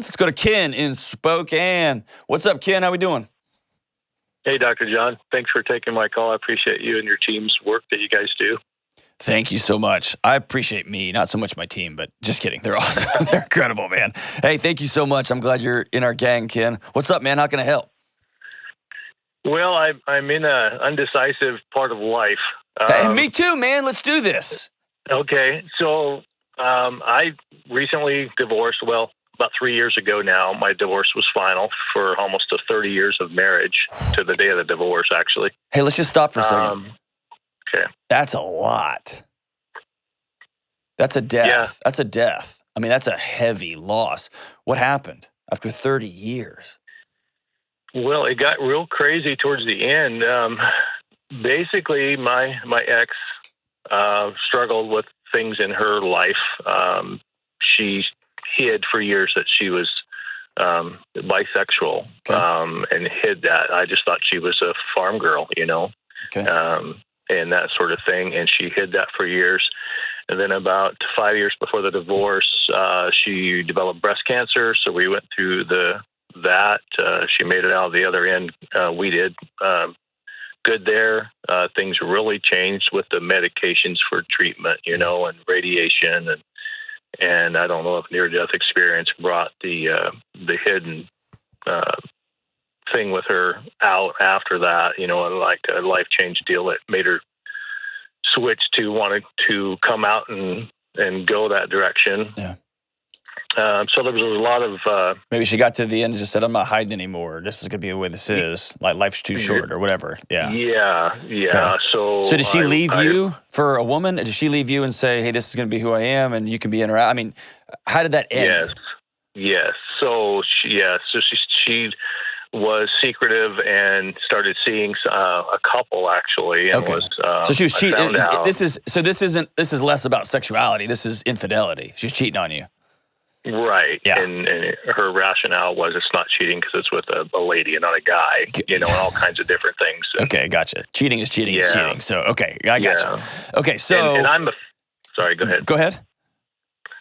Let's go to Ken in Spokane. What's up, Ken? How we doing? Hey, Dr. John. Thanks for taking my call. I appreciate you and your team's work that you guys do. Thank you so much. I appreciate me, not so much my team, but just kidding. They're awesome. They're incredible, man. Hey, thank you so much. I'm glad you're in our gang, Ken. What's up, man? How can I help? Well, I'm in an undecisive part of life. Hey, me too, man. Let's do this. Okay. So I recently divorced. Well, about 3 years ago now, my divorce was final for almost 30 years of marriage to the day of the divorce, actually. Hey, let's just stop for a second. Okay. That's a lot. That's a death. Yeah. That's a death. I mean, that's a heavy loss. What happened after 30 years? Well, it got real crazy towards the end. Basically, my ex struggled with things in her life. She hid for years that she was bisexual, and hid that. I just thought she was a farm girl, and that sort of thing. And she hid that for years. And then about 5 years before the divorce, she developed breast cancer. So we went through that. She made it out the other end. We did good there. Things really changed with the medications for treatment, and radiation, and I don't know if near-death experience brought the hidden thing with her out after that, and like a life change deal that made her switch to wanting to come out and go that direction. Yeah. So there was a lot of... Maybe she got to the end and just said, I'm not hiding anymore. This is going to be the way this is. Like, life's too short or whatever. Yeah. Yeah. Okay. So did she leave you for a woman? Did she leave you and say, hey, this is going to be who I am and you can be I mean, how did that end? Yes. So she was secretive and started seeing a couple actually. And so she was cheating. This is less about sexuality. This is infidelity. She's cheating on you. Right. Yeah. And her rationale was it's not cheating because it's with a lady and not a guy, and all kinds of different things. Okay, gotcha. Cheating is cheating is cheating. So, okay, I gotcha. Okay, so... And sorry, go ahead. Go ahead.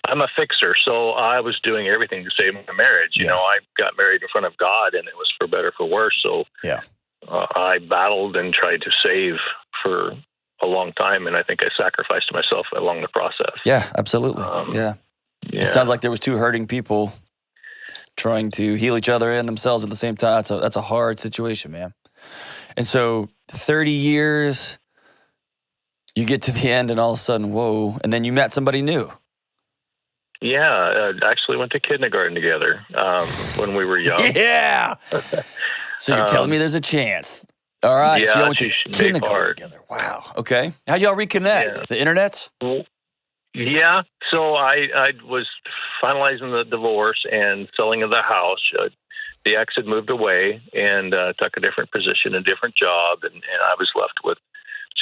I'm a fixer, so I was doing everything to save my marriage. I got married in front of God, and it was for better, for worse. So I battled and tried to save for a long time, and I think I sacrificed myself along the process. Yeah, absolutely. Yeah. It sounds like there was two hurting people trying to heal each other and themselves at the same time. That's a hard situation, man. And so 30 years, you get to the end and all of a sudden, whoa, and then you met somebody new. Yeah, actually went to kindergarten together when we were young. Yeah. So you're telling me there's a chance. All right. Yeah, so you went to kindergarten together. Wow. Okay. How'd y'all reconnect? Yeah. The internets? Yeah. So I was finalizing the divorce and selling of the house. The ex had moved away and took a different position, a different job, and I was left with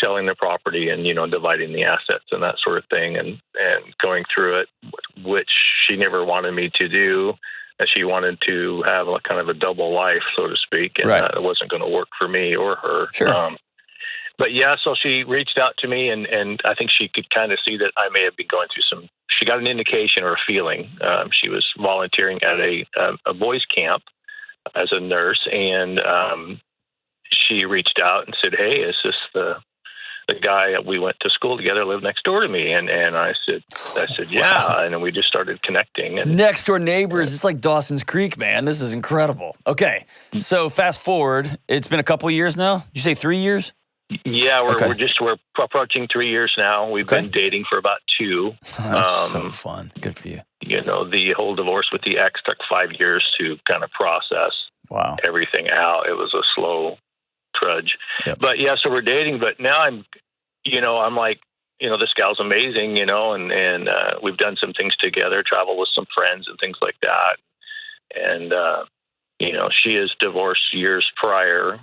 selling the property and dividing the assets and that sort of thing, and going through it, which she never wanted me to do. And she wanted to have a kind of a double life, so to speak, and it wasn't going to work for me or her. Sure. But yeah, so she reached out to me, and I think she could kind of see that I may have been going through she got an indication or a feeling. She was volunteering at a boys' camp as a nurse, and she reached out and said, hey, is this the guy that we went to school together, lived next door to me? And I said, yeah. Wow. And then we just started connecting. And next door neighbors. It's like Dawson's Creek, man. This is incredible. Okay. So fast forward, it's been a couple years now. Did you say 3 years? Yeah, we're approaching 3 years now. We've been dating for about 2. That's so fun. Good for you. The whole divorce with the ex took 5 years to kind of process everything out. It was a slow trudge. Yep. But yeah, so we're dating, but now I'm like, this gal's amazing, and we've done some things together, travel with some friends and things like that. And, she is divorced years prior,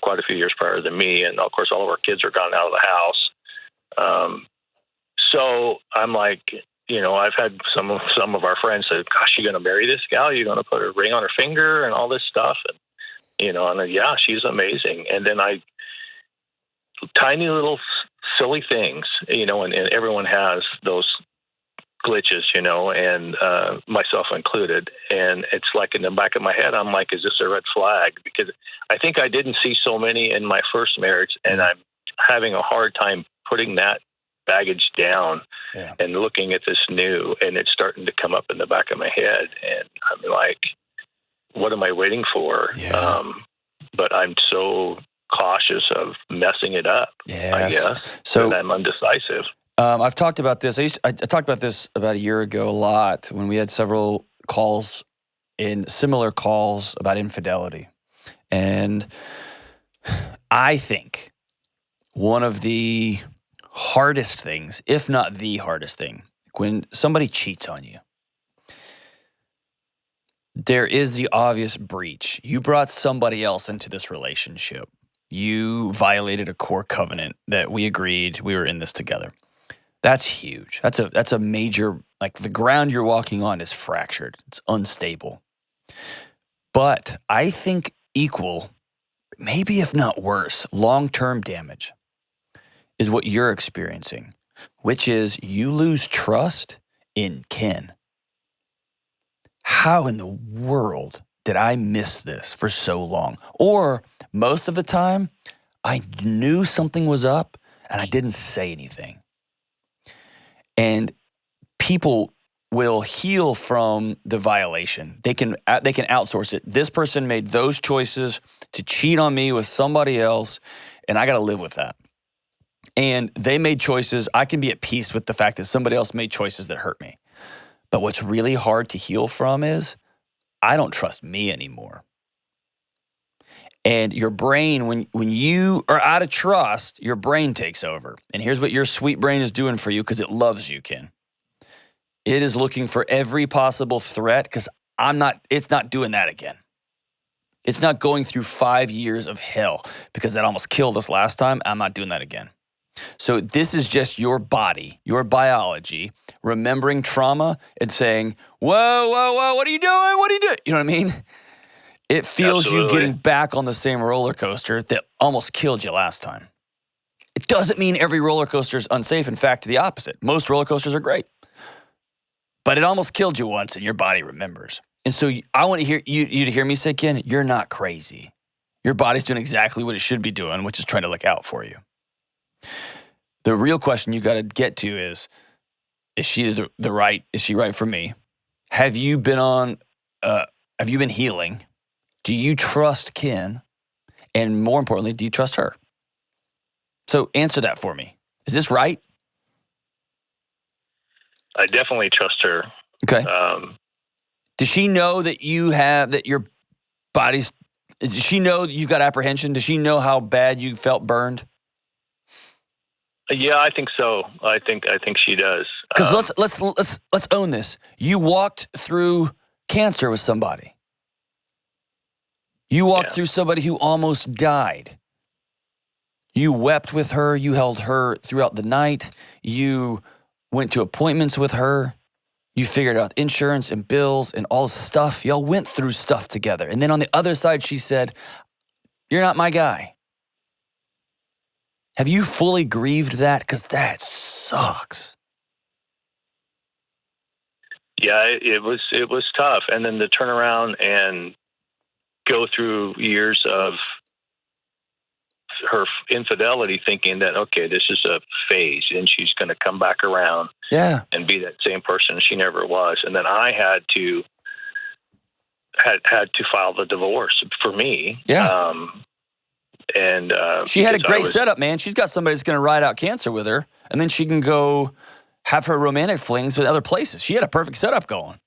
quite a few years prior than me. And of course, all of our kids are gone out of the house. So I'm like, I've had some of our friends say, gosh, you going to marry this gal? You're going to put a ring on her finger and all this stuff. And, and yeah, she's amazing. And then tiny little silly things, and everyone has those glitches, and myself included. And it's like in the back of my head, I'm like, is this a red flag? Because I think I didn't see so many in my first marriage, and I'm having a hard time putting that baggage down and looking at this new, and it's starting to come up in the back of my head. And I'm like, what am I waiting for? Yeah. But I'm so cautious of messing it up, I guess. So I'm undecisive. I've talked about this. I talked about this about a year ago a lot when we had several calls similar calls about infidelity. And I think one of the hardest things, if not the hardest thing, when somebody cheats on you, there is the obvious breach. You brought somebody else into this relationship. You violated a core covenant that we agreed we were in this together. That's huge. That's a major, like the ground you're walking on is fractured. It's unstable. But I think equal, maybe if not worse, long-term damage is what you're experiencing, which is you lose trust in kin. How in the world did I miss this for so long? Or most of the time, I knew something was up and I didn't say anything. And people will heal from the violation. They can outsource it. This person made those choices to cheat on me with somebody else, and I got to live with that. And they made choices. I can be at peace with the fact that somebody else made choices that hurt me. But what's really hard to heal from is I don't trust me anymore. And your brain, when you are out of trust, your brain takes over. And here's what your sweet brain is doing for you because it loves you, Ken. It is looking for every possible threat because it's not doing that again. It's not going through 5 years of hell because that almost killed us last time. I'm not doing that again. So this is just your body, your biology, remembering trauma and saying, whoa, whoa, whoa, what are you doing? What are you doing? You know what I mean? It feels you getting back on the same roller coaster that almost killed you last time. It doesn't mean every roller coaster is unsafe. In fact, the opposite. Most roller coasters are great. But it almost killed you once and your body remembers. And so I want to hear you to hear me say, Ken, you're not crazy. Your body's doing exactly what it should be doing, which is trying to look out for you. The real question you got to get to is she right for me? Have you been healing? Do you trust Ken? And more importantly, do you trust her? So answer that for me. Is this right? I definitely trust her. Okay. Does she know that your body's, does she know that you've got apprehension? Does she know how bad you felt burned? Yeah, I think so. I think she does. Because let's own this. You walked through cancer with somebody. You walked through somebody who almost died. You wept with her. You held her throughout the night. You went to appointments with her. You figured out insurance and bills and all this stuff. Y'all went through stuff together. And then on the other side, she said, "You're not my guy." Have you fully grieved that? Because that sucks. Yeah, it was tough. And then to turn around and go through years of her infidelity thinking that, okay, this is a phase and she's going to come back around and be that same person she never was. And then I had to file the divorce for me. Yeah. And she had a great setup, man. She's got somebody that's going to ride out cancer with her, and then she can go have her romantic flings with other places. She had a perfect setup going.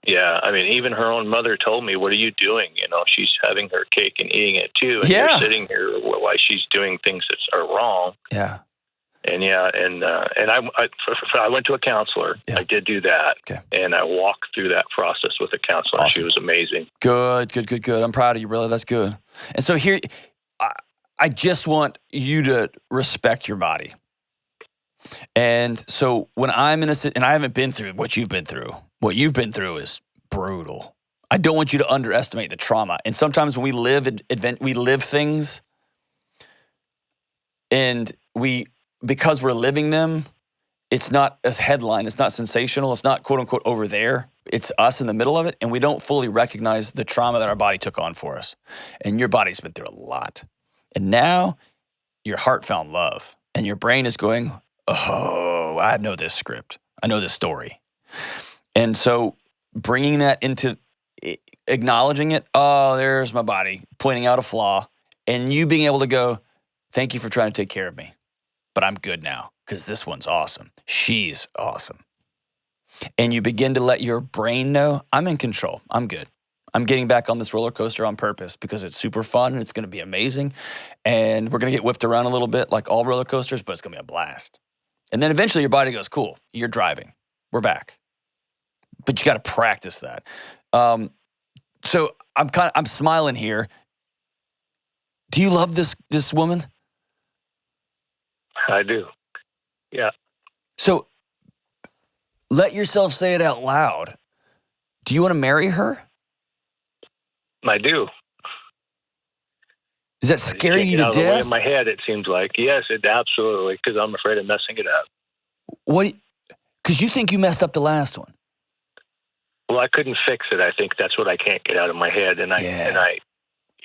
Yeah, I mean, even her own mother told me, "What are you doing? You know, she's having her cake and eating it too, and you're sitting here while she's doing things that are wrong." Yeah. And I went to a counselor. Yeah. I did do that, and I walked through that process with a counselor. Awesome. She was amazing. Good. I'm proud of you, brother. That's good. And so here, I just want you to respect your body. And so when I'm and I haven't been through what you've been through. What you've been through is brutal. I don't want you to underestimate the trauma. And sometimes when we live things, and because we're living them, it's not a headline. It's not sensational. It's not quote unquote over there. It's us in the middle of it. And we don't fully recognize the trauma that our body took on for us. And your body's been through a lot. And now your heart found love and your brain is going, oh, I know this script. I know this story. And so bringing that into acknowledging it, oh, there's my body pointing out a flaw, and you being able to go, thank you for trying to take care of me, but I'm good now because this one's awesome. She's awesome. And you begin to let your brain know, I'm in control. I'm good. I'm getting back on this roller coaster on purpose because it's super fun and it's going to be amazing. And we're going to get whipped around a little bit like all roller coasters, but it's going to be a blast. And then eventually your body goes, cool, you're driving. We're back. But you got to practice that. So I'm smiling here. Do you love this woman? I do. Yeah. So let yourself say it out loud. Do you want to marry her? I do. Does that scare you to death? In my head, it seems like. Yes, it absolutely, because I'm afraid of messing it up. What? Because you think you messed up the last one. Well, I couldn't fix it. I think that's what I can't get out of my head. And I,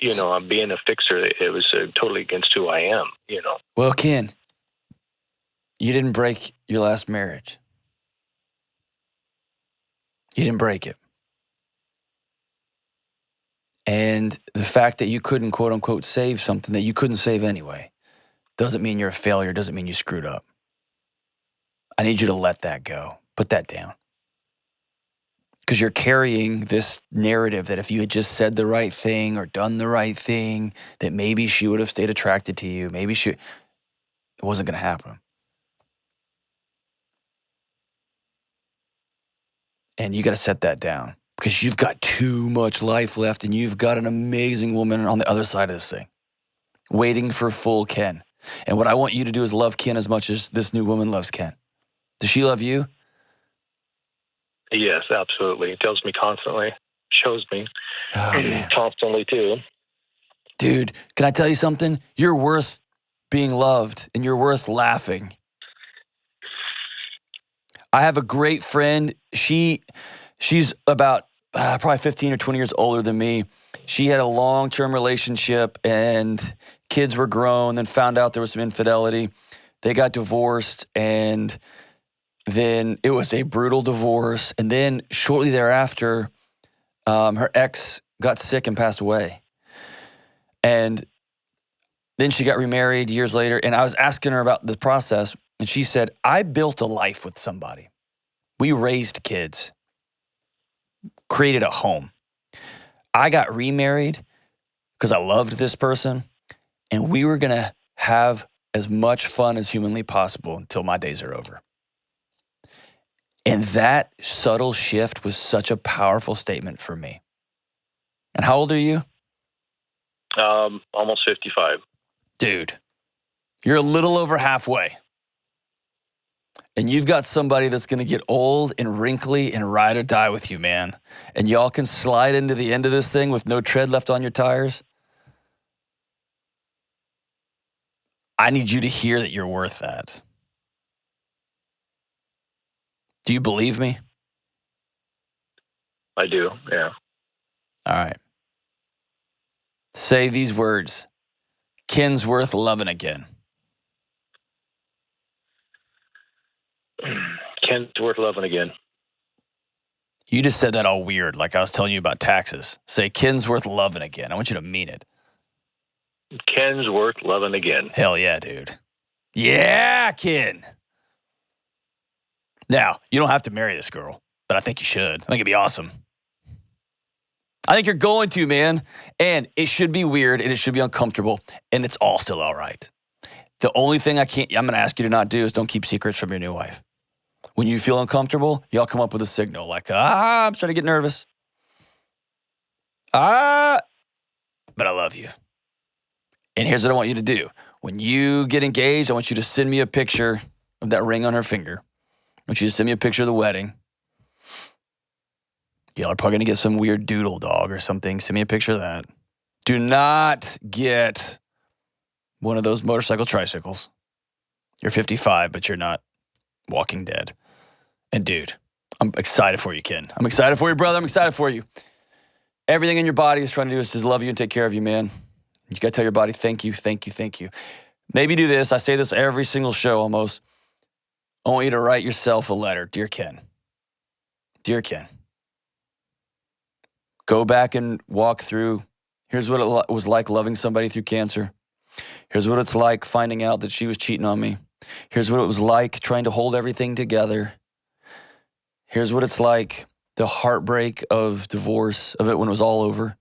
I'm being a fixer. It was totally against who I am, Well, Ken, you didn't break your last marriage. You didn't break it. And the fact that you couldn't, quote unquote, save something that you couldn't save anyway doesn't mean you're a failure, doesn't mean you screwed up. I need you to let that go. Put that down. Because you're carrying this narrative that if you had just said the right thing or done the right thing, that maybe she would have stayed attracted to you. It wasn't going to happen. And you got to set that down because you've got too much life left and you've got an amazing woman on the other side of this thing waiting for full Ken. And what I want you to do is love Ken as much as this new woman loves Ken. Does she love you? Yes, absolutely. It tells me constantly, shows me constantly too. Dude, can I tell you something? You're worth being loved and you're worth laughing. I have a great friend. She's about probably 15 or 20 years older than me. She had a long-term relationship and kids were grown, then found out there was some infidelity. They got divorced and then it was a brutal divorce. And then shortly thereafter, her ex got sick and passed away. And then she got remarried years later. And I was asking her about the process. And she said, I built a life with somebody. We raised kids, created a home. I got remarried because I loved this person. And we were going to have as much fun as humanly possible until my days are over. And that subtle shift was such a powerful statement for me. And how old are you? Almost 55. Dude, you're a little over halfway. And you've got somebody that's going to get old and wrinkly and ride or die with you, man. And y'all can slide into the end of this thing with no tread left on your tires. I need you to hear that you're worth that. Do you believe me? I do, yeah. All right. Say these words. Ken's worth loving again. Ken's worth loving again. You just said that all weird, like I was telling you about taxes. Say, Ken's worth loving again. I want you to mean it. Ken's worth loving again. Hell yeah, dude. Yeah, Ken. Now, you don't have to marry this girl, but I think you should. I think it'd be awesome. I think you're going to, man. And it should be weird and it should be uncomfortable and it's all still all right. The only thing I'm going to ask you to not do is don't keep secrets from your new wife. When you feel uncomfortable, y'all come up with a signal like, I'm starting to get nervous. But I love you. And here's what I want you to do. When you get engaged, I want you to send me a picture of that ring on her finger. I want you to send me a picture of the wedding. Y'all are probably going to get some weird doodle dog or something. Send me a picture of that. Do not get one of those motorcycle tricycles. You're 55, but you're not Walking Dead. And dude, I'm excited for you, Ken. I'm excited for you, brother. I'm excited for you. Everything in your body is trying to do is just love you and take care of you, man. You got to tell your body, thank you, thank you, thank you. Maybe do this. I say this every single show almost. I want you to write yourself a letter. Dear Ken. Dear Ken. Go back and walk through. Here's what it was like loving somebody through cancer. Here's what it's like finding out that she was cheating on me. Here's what it was like trying to hold everything together. Here's what it's like, the heartbreak of divorce, of it when it was all over.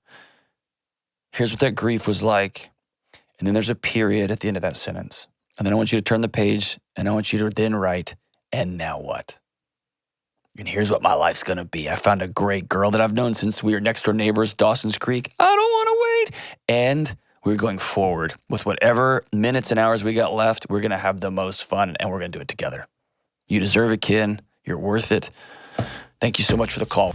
Here's what that grief was like. And then there's a period at the end of that sentence. And then I want you to turn the page, and I want you to then write, and now what? And here's what my life's going to be. I found a great girl that I've known since we were next door neighbors, Dawson's Creek. I don't want to wait. And we're going forward with whatever minutes and hours we got left. We're going to have the most fun, and we're going to do it together. You deserve it, Ken. You're worth it. Thank you so much for the call.